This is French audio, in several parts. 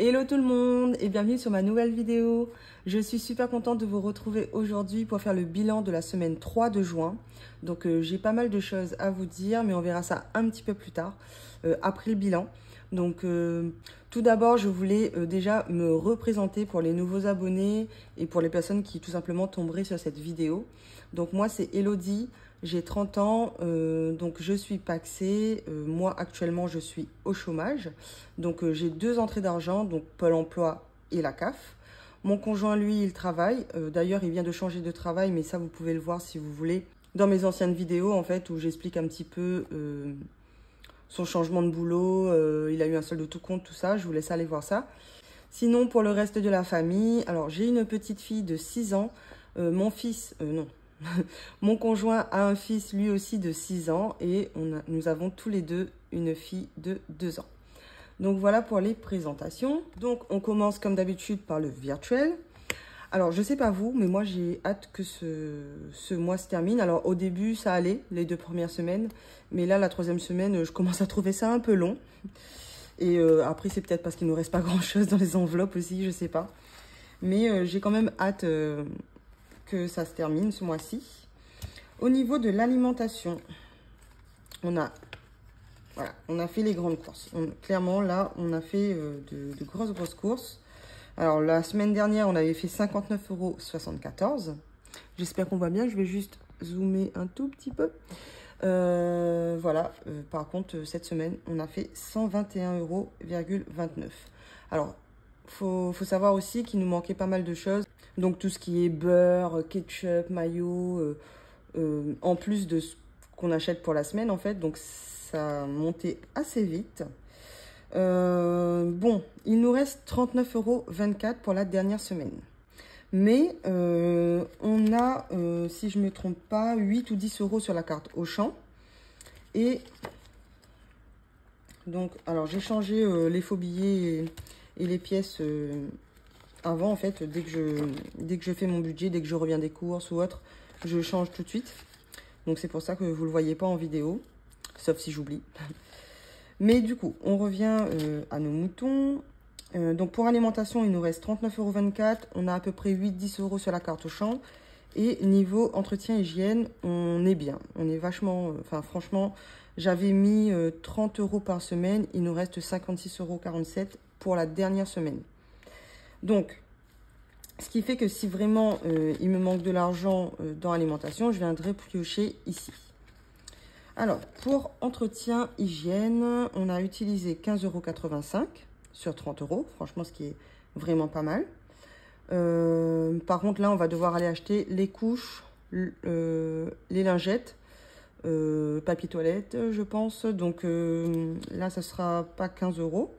Hello tout le monde et bienvenue sur ma nouvelle vidéo. Je suis super contente de vous retrouver aujourd'hui pour faire le bilan de la semaine 3 de juin. Donc j'ai pas mal de choses à vous dire, mais on verra ça un petit peu plus tard, après le bilan. Donc tout d'abord, je voulais déjà me représenter pour les nouveaux abonnés et pour les personnes qui tout simplement tomberaient sur cette vidéo. Donc moi c'est Elodie. J'ai 30 ans, donc je suis pacsée. Moi, actuellement, je suis au chômage. Donc, j'ai 2 entrées d'argent, donc Pôle emploi et la CAF. Mon conjoint, lui, il travaille. D'ailleurs, il vient de changer de travail, mais ça, vous pouvez le voir si vous voulez. Dans mes anciennes vidéos, en fait, où j'explique un petit peu son changement de boulot. Il a eu un solde de tout compte, tout ça. Je vous laisse aller voir ça. Sinon, pour le reste de la famille, alors, j'ai une petite fille de 6 ans. Mon fils, non. Mon conjoint a un fils lui aussi de 6 ans et nous avons tous les deux une fille de 2 ans. Donc voilà pour les présentations. Donc on commence comme d'habitude par le virtuel. Alors je sais pas vous, mais moi j'ai hâte que ce mois se termine. Alors au début ça allait, les 2 premières semaines. Mais là la 3e semaine, je commence à trouver ça un peu long. Et après c'est peut-être parce qu'il ne nous reste pas grand chose dans les enveloppes aussi, je sais pas. Mais j'ai quand même hâte... que ça se termine ce mois-ci. Au niveau de l'alimentation, on a fait les grandes courses. Clairement, là, on a fait de grosses courses. Alors, la semaine dernière, on avait fait 59,74 €. J'espère qu'on voit bien. Je vais juste zoomer un tout petit peu. Voilà. Par contre, cette semaine, on a fait 121,29 €. Alors, faut savoir aussi qu'il nous manquait pas mal de choses. Donc tout ce qui est beurre, ketchup, mayo, en plus de ce qu'on achète pour la semaine en fait. Donc ça a monté assez vite. Bon, il nous reste 39,24 € pour la dernière semaine. Mais on a, si je ne me trompe pas, 8 ou 10 € sur la carte Auchan. Et donc, alors j'ai changé les faux billets et les pièces... avant, en fait, dès que je fais mon budget, dès que je reviens des courses ou autre, je change tout de suite. Donc, c'est pour ça que vous ne le voyez pas en vidéo, sauf si j'oublie. Mais du coup, on revient à nos moutons. Donc, pour alimentation, il nous reste 39,24 €. On a à peu près 8-10 € sur la carte Auchan. Et niveau entretien hygiène, on est bien. On est vachement... Enfin, franchement, j'avais mis 30 € par semaine. Il nous reste 56,47 € pour la dernière semaine. Donc, ce qui fait que si vraiment il me manque de l'argent dans l'alimentation, je viendrai piocher ici. Alors, pour entretien hygiène, on a utilisé 15,85 € sur 30 €. Franchement, ce qui est vraiment pas mal. Par contre, là, on va devoir aller acheter les couches, les lingettes, papier toilette, je pense. Donc là, ça sera pas 15 €.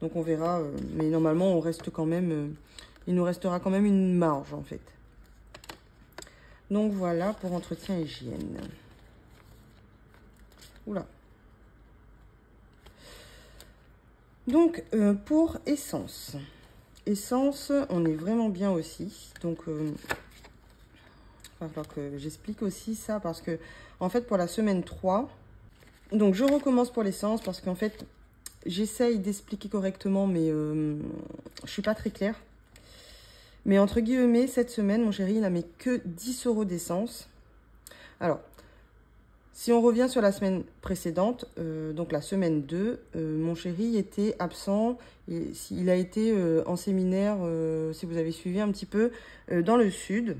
Donc on verra, mais normalement on reste quand même, il nous restera quand même une marge en fait. Donc voilà pour entretien hygiène. Oula. Donc pour essence. Essence, on est vraiment bien aussi. Donc il va falloir que j'explique aussi ça parce que en fait pour la semaine 3, donc je recommence pour l'essence parce qu'en fait... J'essaye d'expliquer correctement, mais je suis pas très claire. Mais entre guillemets, cette semaine, mon chéri, il n'a mis que 10 € d'essence. Alors, si on revient sur la semaine précédente, donc la semaine 2, mon chéri était absent. Il a été en séminaire, si vous avez suivi un petit peu, dans le sud.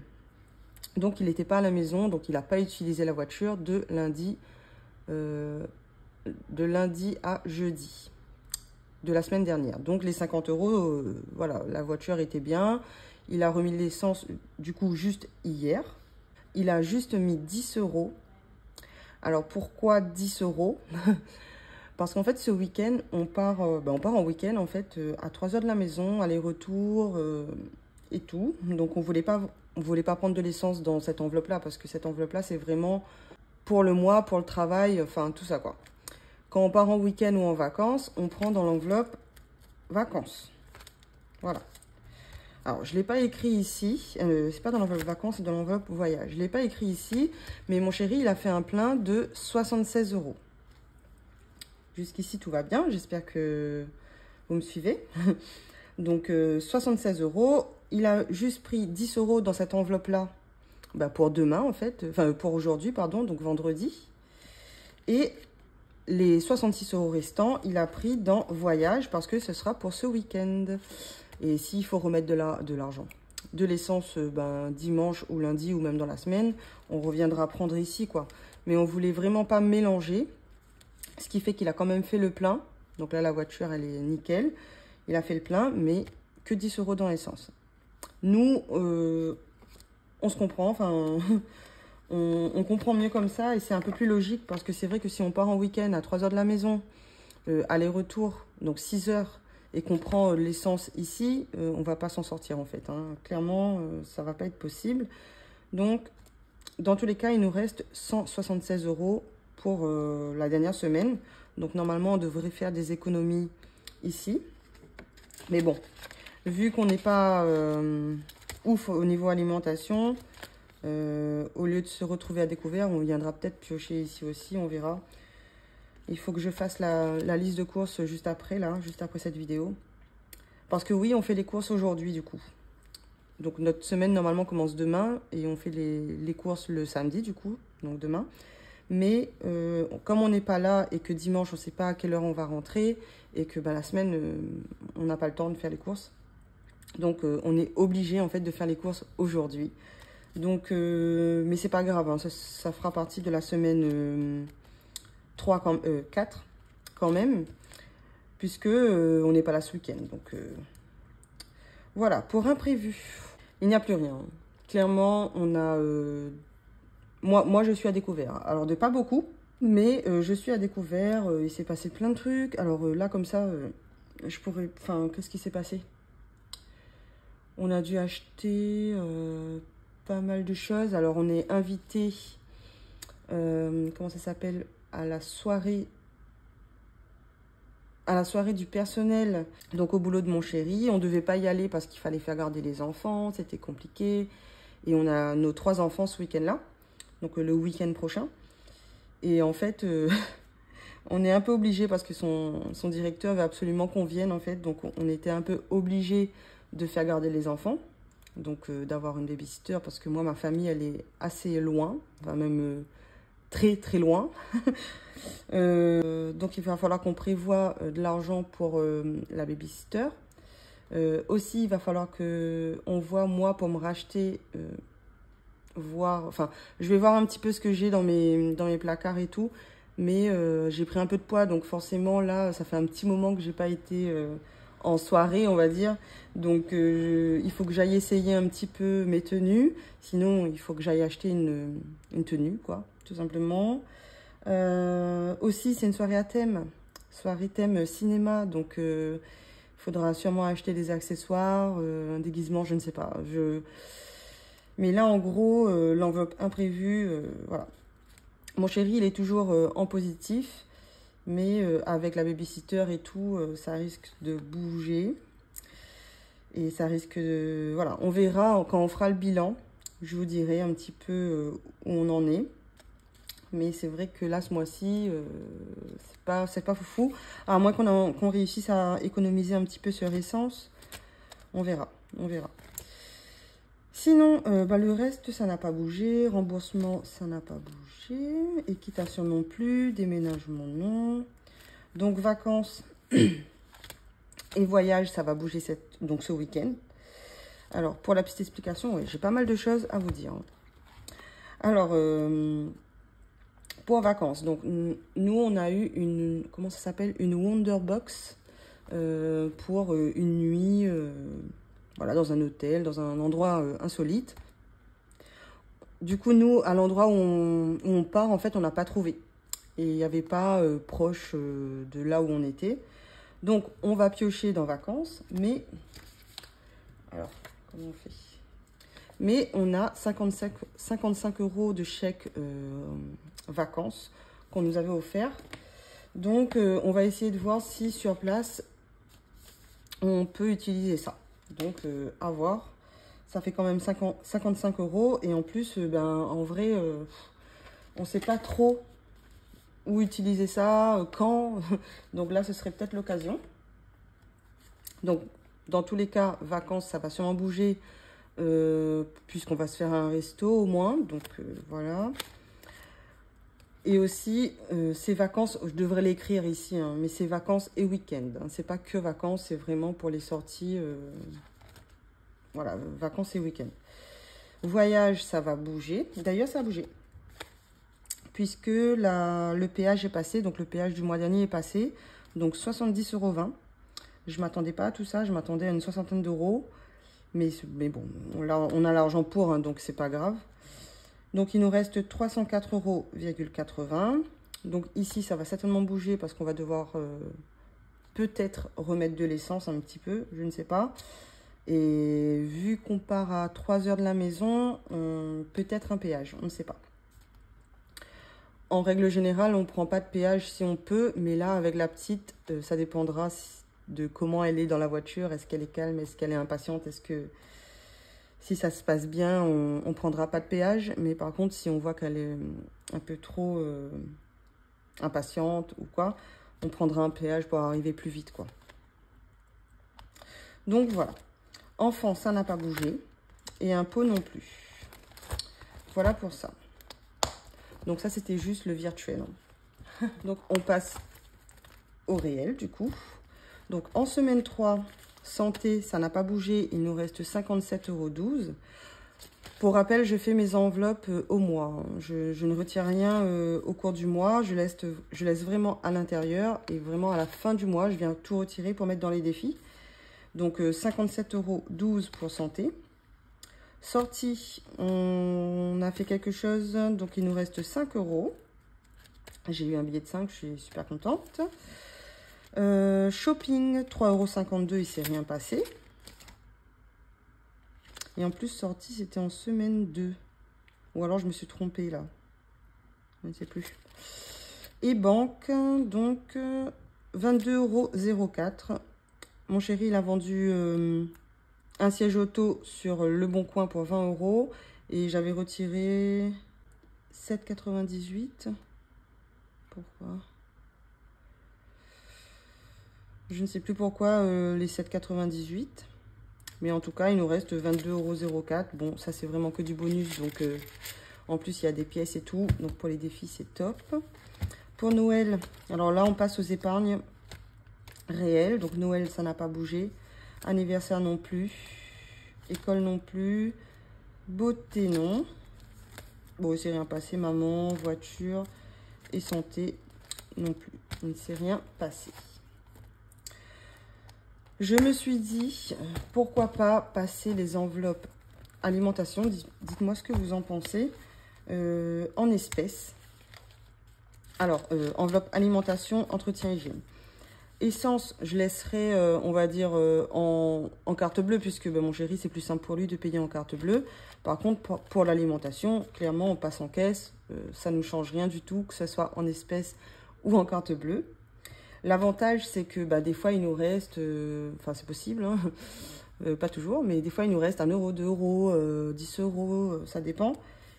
Donc, il n'était pas à la maison, donc il n'a pas utilisé la voiture de lundi à jeudi de la semaine dernière. Donc les 50 €, voilà, la voiture était bien. Il a remis l'essence du coup juste hier. Il a juste mis 10 €. Alors pourquoi 10 €? Parce qu'en fait ce week-end on part en week-end en fait à 3 heures de la maison, aller-retour et tout. Donc on voulait pas prendre de l'essence dans cette enveloppe là parce que cette enveloppe là c'est vraiment pour le mois, pour le travail, enfin tout ça quoi. Quand on part en week-end ou en vacances, on prend dans l'enveloppe vacances. Voilà. Alors, je ne l'ai pas écrit ici. C'est pas dans l'enveloppe vacances, c'est dans l'enveloppe voyage. Je ne l'ai pas écrit ici, mais mon chéri, il a fait un plein de 76 €. Jusqu'ici, tout va bien. J'espère que Vous me suivez? Donc 76 €. Il a juste pris 10 € dans cette enveloppe-là pour demain en fait. Enfin pour aujourd'hui, pardon, donc vendredi. Et les 66 € restants, il a pris dans voyage parce que ce sera pour ce week-end. Et s'il faut remettre de l'argent, de l'essence dimanche ou lundi ou même dans la semaine, on reviendra prendre ici quoi. Mais on voulait vraiment pas mélanger, ce qui fait qu'il a quand même fait le plein. Donc là la voiture elle est nickel, il a fait le plein mais que 10 € dans l'essence. Nous on se comprend, enfin on comprend mieux comme ça et c'est un peu plus logique parce que c'est vrai que si on part en week-end à 3 h de la maison, aller-retour, donc 6 h, et qu'on prend l'essence ici, on va pas s'en sortir en fait. Hein. Clairement, ça va pas être possible. Donc, dans tous les cas, il nous reste 176 € pour la dernière semaine. Donc, normalement, on devrait faire des économies ici. Mais bon, vu qu'on n'est pas ouf au niveau alimentation, au lieu de se retrouver à découvert, on viendra peut-être piocher ici aussi, on verra. Il faut que je fasse la liste de courses juste après, là, juste après cette vidéo. Parce que oui, on fait les courses aujourd'hui, du coup. Donc, notre semaine, normalement, commence demain. Et on fait les courses le samedi, du coup. Donc, demain. Mais, comme on n'est pas là et que dimanche, on ne sait pas à quelle heure on va rentrer. Et que la semaine, on n'a pas le temps de faire les courses. Donc, on est obligé, en fait, de faire les courses aujourd'hui. Donc, mais c'est pas grave. Hein, ça fera partie de la semaine... 4 quand même, puisque on n'est pas là ce week-end. Donc voilà, pour imprévu, il n'y a plus rien. Clairement, on a... moi, je suis à découvert. Alors, de pas beaucoup, mais je suis à découvert. Il s'est passé plein de trucs. Alors là, comme ça, je pourrais... Enfin, qu'est-ce qui s'est passé? On a dû acheter pas mal de choses. Alors, on est invité... comment ça s'appelle? À la soirée du personnel, donc au boulot de mon chéri. On ne devait pas y aller parce qu'il fallait faire garder les enfants, c'était compliqué. Et on a nos 3 enfants ce week-end-là, donc le week-end prochain. Et en fait, on est un peu obligé parce que son directeur veut absolument qu'on vienne, en fait. Donc on était un peu obligé de faire garder les enfants, donc d'avoir une babysitter parce que moi, ma famille, elle est assez loin, enfin même... très très loin. Donc il va falloir qu'on prévoie de l'argent pour la babysitter. Aussi il va falloir que on voit moi pour me racheter enfin je vais voir un petit peu ce que j'ai dans mes placards et tout, mais j'ai pris un peu de poids donc forcément là ça fait un petit moment que j'ai pas été en soirée on va dire, donc il faut que j'aille essayer un petit peu mes tenues, sinon il faut que j'aille acheter une tenue quoi, tout simplement. Aussi c'est une soirée à thème, soirée thème cinéma, donc il faudra sûrement acheter des accessoires, un déguisement, je ne sais pas. Mais là en gros l'enveloppe imprévue, voilà. Mon chéri il est toujours en positif, mais avec la babysitter et tout, ça risque de bouger. Et ça risque de... Voilà, on verra quand on fera le bilan. Je vous dirai un petit peu où on en est. Mais c'est vrai que là, ce mois-ci, c'est pas foufou. À moins qu'on réussisse à économiser un petit peu sur essence. On verra, on verra. Sinon, le reste, ça n'a pas bougé. Remboursement, ça n'a pas bougé. Équitation non plus. Déménagement, non. Donc, vacances et voyage, ça va bouger donc ce week-end. Alors, pour la petite explication, ouais, j'ai pas mal de choses à vous dire. Alors, pour vacances, donc nous, on a eu une, comment ça s'appelle, une Wonderbox pour une nuit, voilà, dans un hôtel, dans un endroit insolite. Du coup, nous, à l'endroit où on part, en fait, on n'a pas trouvé. Et il n'y avait pas proche de là où on était. Donc, on va piocher dans vacances, mais... Alors, comment on fait? Mais on a 55 € de chèque vacances qu'on nous avait offert. Donc, on va essayer de voir si sur place, on peut utiliser ça. Donc, à voir. Ça fait quand même 55 €. Et en plus, en vrai, on ne sait pas trop où utiliser ça, quand. Donc là, ce serait peut-être l'occasion. Donc, dans tous les cas, vacances, ça va sûrement bouger, puisqu'on va se faire un resto au moins. Donc, voilà. Et aussi, ces vacances, je devrais l'écrire ici, hein, mais c'est vacances et week-end. Hein, c'est pas que vacances, c'est vraiment pour les sorties. Voilà, vacances et week-end. Voyage, ça va bouger. D'ailleurs, ça a bougé. Puisque le péage est passé, donc le péage du mois dernier est passé. Donc 70,20 €. Je ne m'attendais pas à tout ça, je m'attendais à une soixantaine d'euros. Mais bon, on a l'argent pour, hein, donc c'est pas grave. Donc, il nous reste 304,80 €. Donc, ici, ça va certainement bouger parce qu'on va devoir peut-être remettre de l'essence un petit peu, je ne sais pas. Et vu qu'on part à 3 heures de la maison, peut-être un péage, on ne sait pas. En règle générale, on ne prend pas de péage si on peut, mais là, avec la petite, ça dépendra de comment elle est dans la voiture. Est-ce qu'elle est calme? Est-ce qu'elle est impatiente? Est-ce que... Si ça se passe bien, on ne prendra pas de péage. Mais par contre, si on voit qu'elle est un peu trop impatiente ou quoi, on prendra un péage pour arriver plus vite, quoi. Donc, voilà. Enfant, ça n'a pas bougé. Et impôt non plus. Voilà pour ça. Donc, ça, c'était juste le virtuel. Donc, on passe au réel, du coup. Donc, en semaine 3... santé, ça n'a pas bougé, il nous reste 57,12 €. Pour rappel, je fais mes enveloppes au mois. Je ne retire rien au cours du mois. Je laisse vraiment à l'intérieur et vraiment à la fin du mois, je viens tout retirer pour mettre dans les défis. Donc 57,12 € pour santé. Sortie, on a fait quelque chose, donc il nous reste 5 €. J'ai eu un billet de 5, je suis super contente. Shopping, 3,52 €, il ne s'est rien passé. Et en plus, sortie, c'était en semaine 2. Ou alors, je me suis trompée là. Je ne sais plus. Et banque, donc, 22,04 €. Mon chéri, il a vendu un siège auto sur Le Bon Coin pour 20 €. Et j'avais retiré 7,98 €. Pourquoi ? Je ne sais plus pourquoi les 7,98 €. Mais en tout cas, il nous reste 22,04 €. Bon, ça, c'est vraiment que du bonus. Donc, en plus, il y a des pièces et tout. Donc, pour les défis, c'est top. Pour Noël, alors là, on passe aux épargnes réelles. Donc, Noël, ça n'a pas bougé. Anniversaire non plus. École non plus. Beauté, non. Bon, il ne s'est rien passé. Maman, voiture et santé non plus. Il ne s'est rien passé. Je me suis dit, pourquoi pas passer les enveloppes alimentation. Dites-moi ce que vous en pensez. En espèces. Alors, enveloppe alimentation, entretien, hygiène. Essence, je laisserai, on va dire, en carte bleue, puisque ben, mon chéri, c'est plus simple pour lui de payer en carte bleue. Par contre, pour l'alimentation, clairement, on passe en caisse. Ça ne nous change rien du tout, que ce soit en espèces ou en carte bleue. L'avantage, c'est que bah, des fois, il nous reste, enfin c'est possible, hein, pas toujours, mais des fois, il nous reste 1 €, 2 €, 10 €, ça dépend.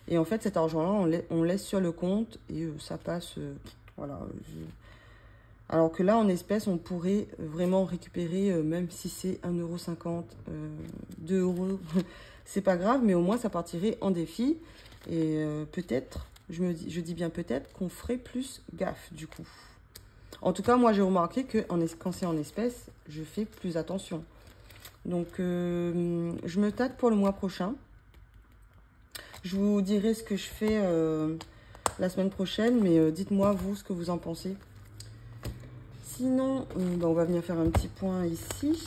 Et en fait, cet argent-là, on laisse sur le compte et ça passe, voilà. Alors que là, en espèces, on pourrait vraiment récupérer, même si c'est 1,50 €, 2 €, c'est pas grave, mais au moins, ça partirait en défi. Et peut-être, je dis bien peut-être, qu'on ferait plus gaffe, du coup. En tout cas, moi, j'ai remarqué que quand c'est en espèces, je fais plus attention. Donc, je me tâte pour le mois prochain. Je vous dirai ce que je fais la semaine prochaine, mais dites-moi, vous, ce que vous en pensez. Sinon, on va venir faire un petit point ici.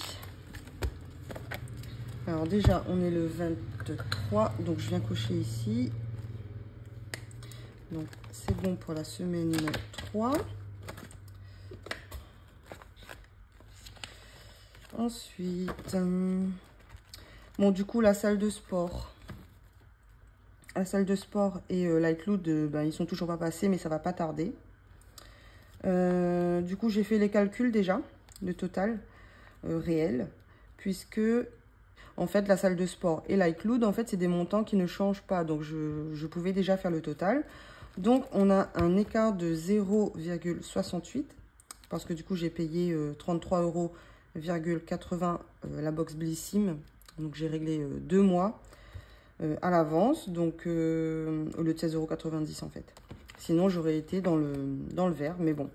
Alors déjà, on est le 23, donc je viens cocher ici. Donc, c'est bon pour la semaine 3. Ensuite, bon, du coup, la salle de sport. La salle de sport et l'iCloud, ben, ils sont toujours pas passés, mais ça va pas tarder. Du coup, j'ai fait les calculs déjà, le total réel, puisque, en fait, la salle de sport et l'iCloud, en fait, c'est des montants qui ne changent pas. Donc, je pouvais déjà faire le total. Donc, on a un écart de 0,68, parce que du coup, j'ai payé 33,25 € 21,80 la box Blissim. Donc j'ai réglé 2 mois à l'avance, donc au lieu de 16,90 € en fait. Sinon j'aurais été dans le vert, mais bon.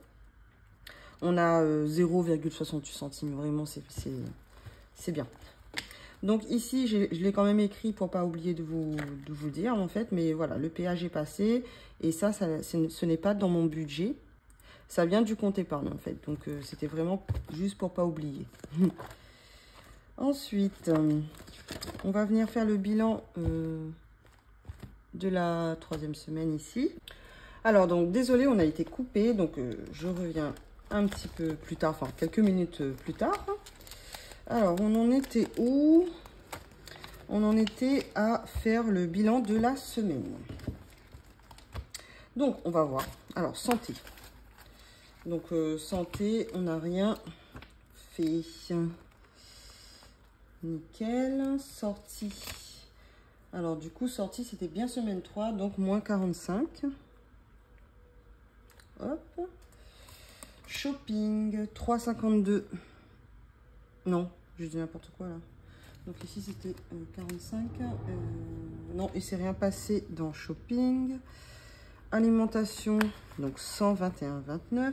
On a 0,68 centimes, vraiment c'est bien. Donc ici, je l'ai quand même écrit pour pas oublier de vous dire en fait, mais voilà, le péage est passé et ça ce n'est pas dans mon budget. Ça vient du compte épargne en fait, donc c'était vraiment juste pour pas oublier. Ensuite, on va venir faire le bilan de la 3e semaine ici. Alors donc désolé, on a été coupé, donc je reviens un petit peu plus tard, enfin quelques minutes plus tard. Alors on en était où? On en était à faire le bilan de la semaine. Donc on va voir. Alors santé. Donc santé, on n'a rien fait. Nickel. Sortie. Alors du coup sortie c'était bien semaine 3, donc moins 45. Hop. Shopping 3,52. Non, je dis n'importe quoi là. Donc ici c'était 45. Non, il s'est rien passé dans shopping. Alimentation, donc 121,29.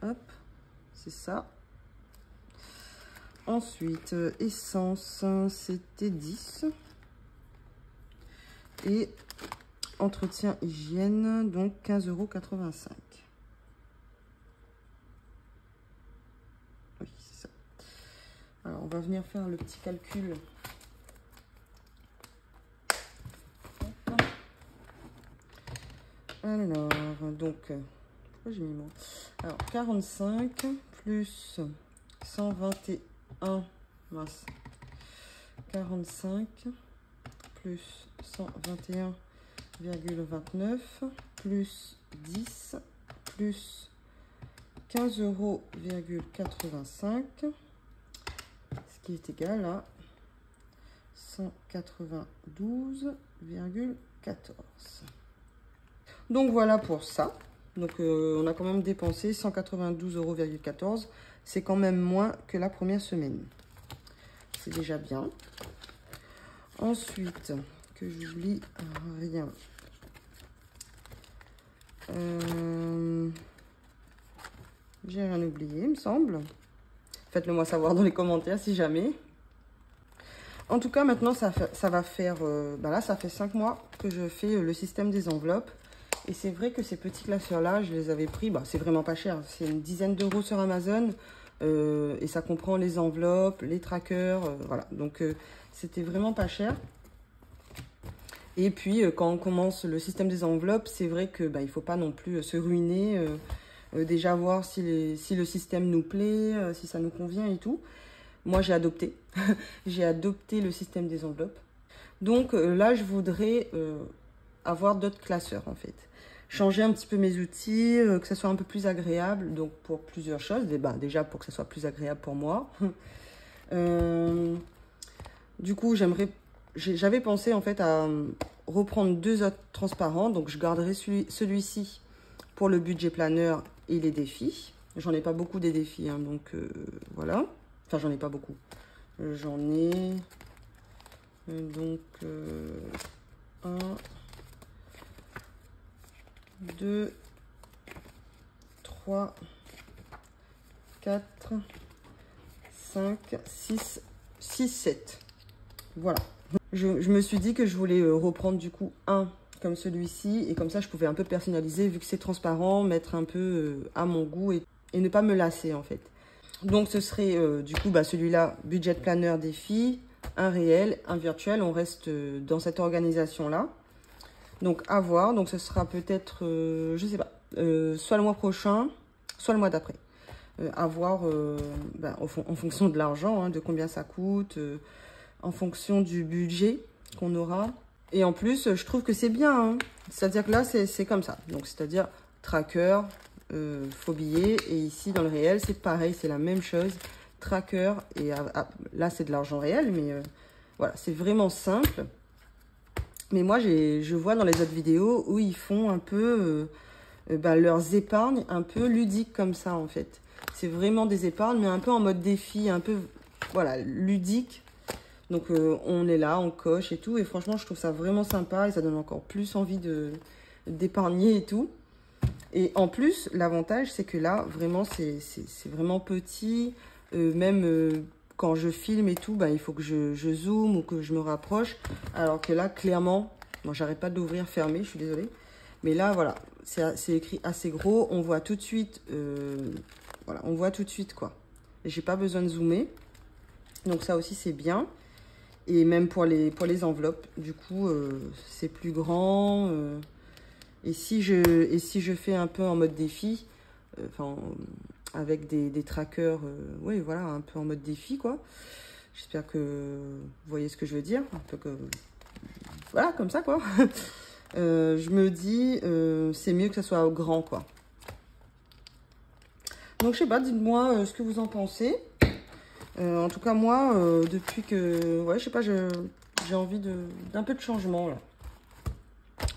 Hop, c'est ça. Ensuite, essence, c'était 10. Et entretien hygiène, donc 15,85 €. Oui, c'est ça. Alors, on va venir faire le petit calcul. Alors, donc, pourquoi j'ai mis moi? Alors, 45 plus 121, mince, 45 plus 121,29 plus 10 plus 15,85 €, ce qui est égal à 192,14 €. Donc voilà pour ça. Donc on a quand même dépensé 192,14 €. C'est quand même moins que la première semaine. C'est déjà bien. Ensuite, que j'oublie rien. J'ai rien oublié, il me semble. Faites-le moi savoir dans les commentaires si jamais. En tout cas, maintenant, ça va faire... là, ça fait 5 mois que je fais le système des enveloppes. Et c'est vrai que ces petits classeurs-là, je les avais pris. C'est vraiment pas cher. C'est une dizaine d'euros sur Amazon. Et ça comprend les enveloppes, les trackers. Voilà. Donc, c'était vraiment pas cher. Et puis, quand on commence le système des enveloppes, c'est vrai que il faut pas non plus se ruiner. Déjà voir si le système nous plaît, si ça nous convient et tout. Moi, j'ai adopté. J'ai adopté le système des enveloppes. Donc là, je voudrais avoir d'autres classeurs, en fait. Changer un petit peu mes outils, que ça soit un peu plus agréable. Donc, pour plusieurs choses. Déjà, pour que ça soit plus agréable pour moi. Du coup, j'avais pensé, en fait, à reprendre 2 autres transparents. Donc, je garderai celui-ci pour le budget planeur et les défis. J'en ai pas beaucoup des défis, hein, donc voilà. Enfin, j'en ai pas beaucoup. J'en ai donc 1, 2, 3, 4, 5, 6, 7. Voilà. Je me suis dit que je voulais reprendre du coup un comme celui-ci. Et comme ça, je pouvais un peu personnaliser vu que c'est transparent, mettre un peu à mon goût et ne pas me lasser en fait. Donc, ce serait du coup celui-là, budget planner défi, un réel, un virtuel. On reste dans cette organisation-là. Donc, à voir. Donc, ce sera peut-être, je sais pas, soit le mois prochain, soit le mois d'après. À voir en fonction de l'argent, hein, de combien ça coûte, en fonction du budget qu'on aura. Et en plus, je trouve que c'est bien. Hein. C'est-à-dire que là, c'est comme ça. Donc, c'est-à-dire tracker, faux billets. Et ici, dans le réel, c'est pareil, c'est la même chose. Tracker, et là, c'est de l'argent réel, mais voilà, c'est vraiment simple. Mais moi, je vois dans les autres vidéos où ils font un peu leurs épargnes un peu ludiques comme ça en fait. C'est vraiment des épargnes, mais un peu en mode défi, un peu, voilà, ludique. Donc, on est là, on coche et tout. Et franchement, je trouve ça vraiment sympa et ça donne encore plus envie d'épargner et tout. Et en plus, l'avantage, c'est que là, vraiment, c'est vraiment petit. Même quand je filme et tout, il faut que je zoome ou que je me rapproche. Alors que là, clairement, moi, j'arrête pas de l'ouvrir fermé, je suis désolée. Mais là, voilà, c'est écrit assez gros. On voit tout de suite, voilà, on voit tout de suite, quoi. J'ai pas besoin de zoomer. Donc, ça aussi, c'est bien. Et même pour les enveloppes, du coup, c'est plus grand. Et si je fais un peu en mode défi, avec des trackers, oui, voilà, un peu en mode défi, quoi. J'espère que vous voyez ce que je veux dire. Un peu que, voilà, comme ça, quoi. Je me dis, c'est mieux que ça soit grand, quoi. Donc, je sais pas, dites-moi ce que vous en pensez. En tout cas, moi, depuis que... Ouais, je sais pas, j'ai envie d'un peu de changement, là.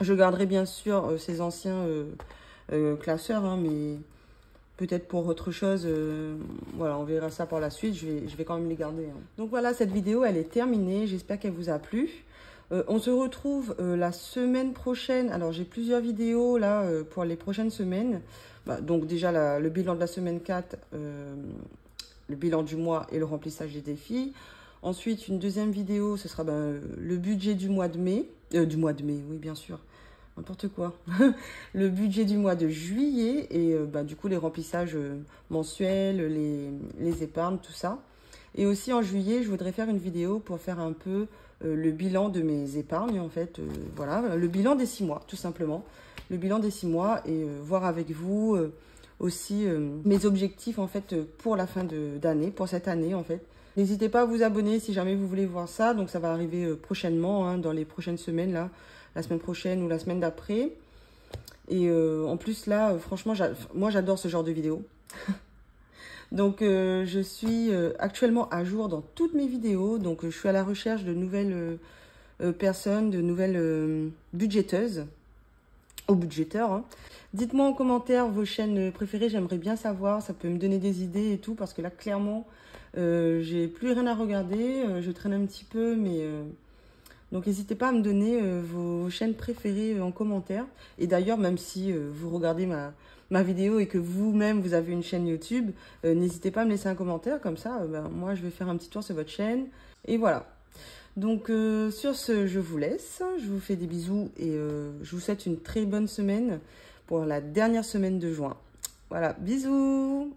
Je garderai bien sûr ces anciens classeurs, hein, mais peut-être pour autre chose, voilà, on verra ça par la suite. Je vais quand même les garder. Hein. Donc voilà, cette vidéo, elle est terminée. J'espère qu'elle vous a plu. On se retrouve la semaine prochaine. Alors, j'ai plusieurs vidéos, là, pour les prochaines semaines. Donc, déjà, le bilan de la semaine 4... le bilan du mois et le remplissage des défis. Ensuite, une deuxième vidéo, ce sera le budget du mois de mai. Oui, bien sûr. N'importe quoi. Le budget du mois de juillet et du coup, les remplissages mensuels, les épargnes, tout ça. Et aussi, en juillet, je voudrais faire une vidéo pour faire un peu le bilan de mes épargnes, en fait. Voilà, le bilan des 6 mois, tout simplement. Le bilan des 6 mois et voir avec vous... aussi mes objectifs en fait pour la fin d'année, pour cette année en fait. N'hésitez pas à vous abonner si jamais vous voulez voir ça, donc ça va arriver prochainement, hein, dans les prochaines semaines, là, la semaine prochaine ou la semaine d'après. Et en plus là, franchement, moi j'adore ce genre de vidéos. Donc je suis actuellement à jour dans toutes mes vidéos, donc je suis à la recherche de nouvelles personnes, de nouvelles budgéteuses. Aux budgéteurs. Hein. Dites-moi en commentaire vos chaînes préférées, j'aimerais bien savoir, ça peut me donner des idées et tout, parce que là, clairement, j'ai plus rien à regarder, je traîne un petit peu, mais... Donc, n'hésitez pas à me donner vos chaînes préférées en commentaire. Et d'ailleurs, même si vous regardez ma vidéo et que vous-même, vous avez une chaîne YouTube, n'hésitez pas à me laisser un commentaire, comme ça, moi, je vais faire un petit tour sur votre chaîne. Et voilà. Donc, sur ce, je vous laisse. Je vous fais des bisous et je vous souhaite une très bonne semaine pour la dernière semaine de juin. Voilà, bisous!